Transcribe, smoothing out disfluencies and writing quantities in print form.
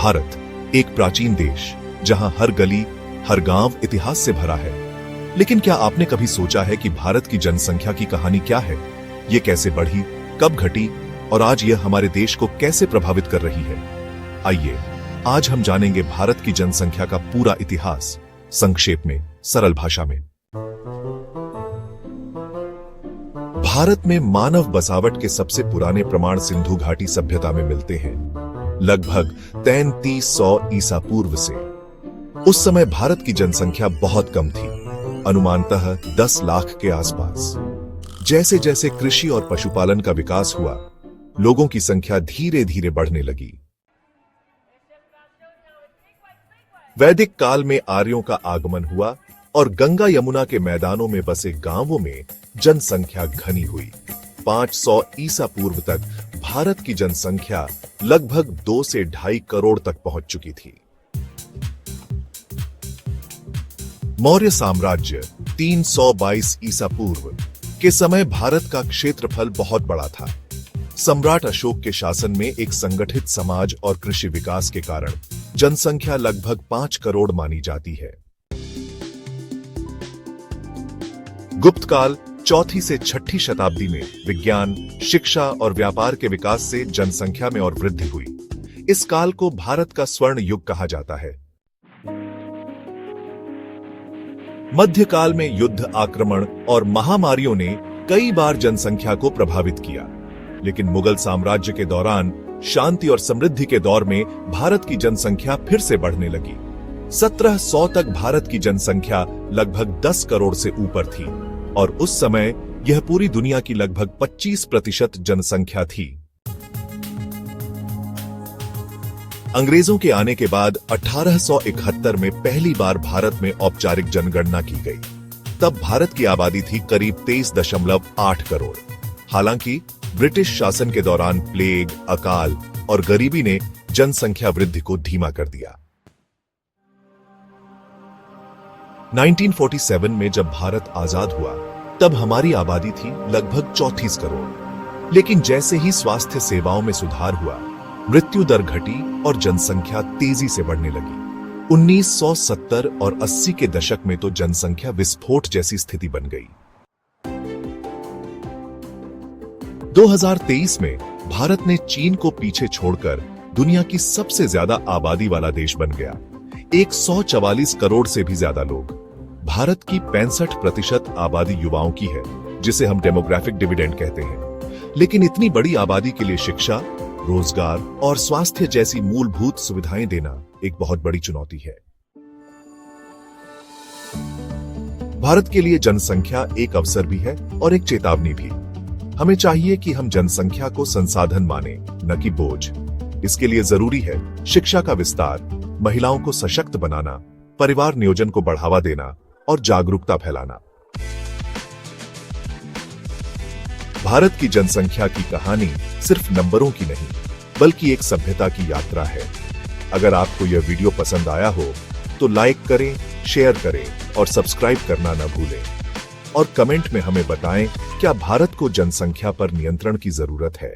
भारत एक प्राचीन देश, जहां हर गली, हर गांव इतिहास से भरा है। लेकिन क्या आपने कभी सोचा है कि भारत की जनसंख्या की कहानी क्या है? ये कैसे बढ़ी, कब घटी और आज यह हमारे देश को कैसे प्रभावित कर रही है? आइए, आज हम जानेंगे भारत की जनसंख्या का पूरा इतिहास, संक्षेप में, सरल भाषा में। भारत में मानव बसावट के सबसे पुराने प्रमाण सिंधु घाटी सभ्यता में मिलते हैं, लगभग 3300 ईसा पूर्व से। उस समय भारत की जनसंख्या बहुत कम थी, अनुमानतः 10 लाख के आसपास। जैसे जैसे कृषि और पशुपालन का विकास हुआ, लोगों की संख्या धीरे धीरे बढ़ने लगी। वैदिक काल में आर्यों का आगमन हुआ और गंगा यमुना के मैदानों में बसे गांवों में जनसंख्या घनी हुई। 500 ईसा पूर्व तक भारत की जनसंख्या लगभग 2 से 2.5 करोड़ तक पहुंच चुकी थी। मौर्य साम्राज्य 322 ईसा पूर्व के समय भारत का क्षेत्रफल बहुत बड़ा था। सम्राट अशोक के शासन में एक संगठित समाज और कृषि विकास के कारण जनसंख्या लगभग 5 करोड़ मानी जाती है। गुप्त काल 4वीं से 6वीं शताब्दी में विज्ञान, शिक्षा और व्यापार के विकास से जनसंख्या में और वृद्धि हुई। इस काल को भारत का स्वर्ण युग कहा जाता है। मध्यकाल में युद्ध, आक्रमण और महामारियों ने कई बार जनसंख्या को प्रभावित किया, लेकिन मुगल साम्राज्य के दौरान शांति और समृद्धि के दौर में भारत की जनसंख्या फिर से बढ़ने लगी। 1700 तक भारत की जनसंख्या लगभग 10 करोड़ से ऊपर थी और उस समय यह पूरी दुनिया की लगभग 25% जनसंख्या थी। अंग्रेजों के आने के बाद 1871 में पहली बार भारत में औपचारिक जनगणना की गई। तब भारत की आबादी थी करीब 23.8 करोड़। हालांकि ब्रिटिश शासन के दौरान प्लेग, अकाल और गरीबी ने जनसंख्या वृद्धि को धीमा कर दिया। 1947 में जब भारत आजाद हुआ, तब हमारी आबादी थी लगभग 34 करोड़। लेकिन जैसे ही स्वास्थ्य सेवाओं में सुधार हुआ, मृत्यु दर घटी और जनसंख्या तेजी से बढ़ने लगी। 1970 और 80 के दशक में तो जनसंख्या विस्फोट जैसी स्थिति बन गई। 2023 में भारत ने चीन को पीछे छोड़कर दुनिया की सबसे ज्यादा आबादी वाला देश बन गया। 144 करोड़ से भी ज्यादा लोग। भारत की 65% आबादी युवाओं की है, जिसे हम डेमोग्राफिक डिविडेंड कहते हैं। लेकिन इतनी बड़ी आबादी के लिए शिक्षा, रोजगार और स्वास्थ्य जैसी मूलभूत सुविधाएं देना एक बहुत बड़ी चुनौती है। भारत के लिए जनसंख्या एक अवसर भी है और एक चेतावनी भी। हमें चाहिए कि हम जनसंख्या को संसाधन माने, न कि बोझ। इसके लिए जरूरी है शिक्षा का विस्तार, महिलाओं को सशक्त बनाना, परिवार नियोजन को बढ़ावा देना और जागरूकता फैलाना। भारत की जनसंख्या की कहानी सिर्फ नंबरों की नहीं, बल्कि एक सभ्यता की यात्रा है। अगर आपको यह वीडियो पसंद आया हो तो लाइक करें, शेयर करें और सब्सक्राइब करना न भूलें। और कमेंट में हमें बताएं, क्या भारत को जनसंख्या पर नियंत्रण की जरूरत है?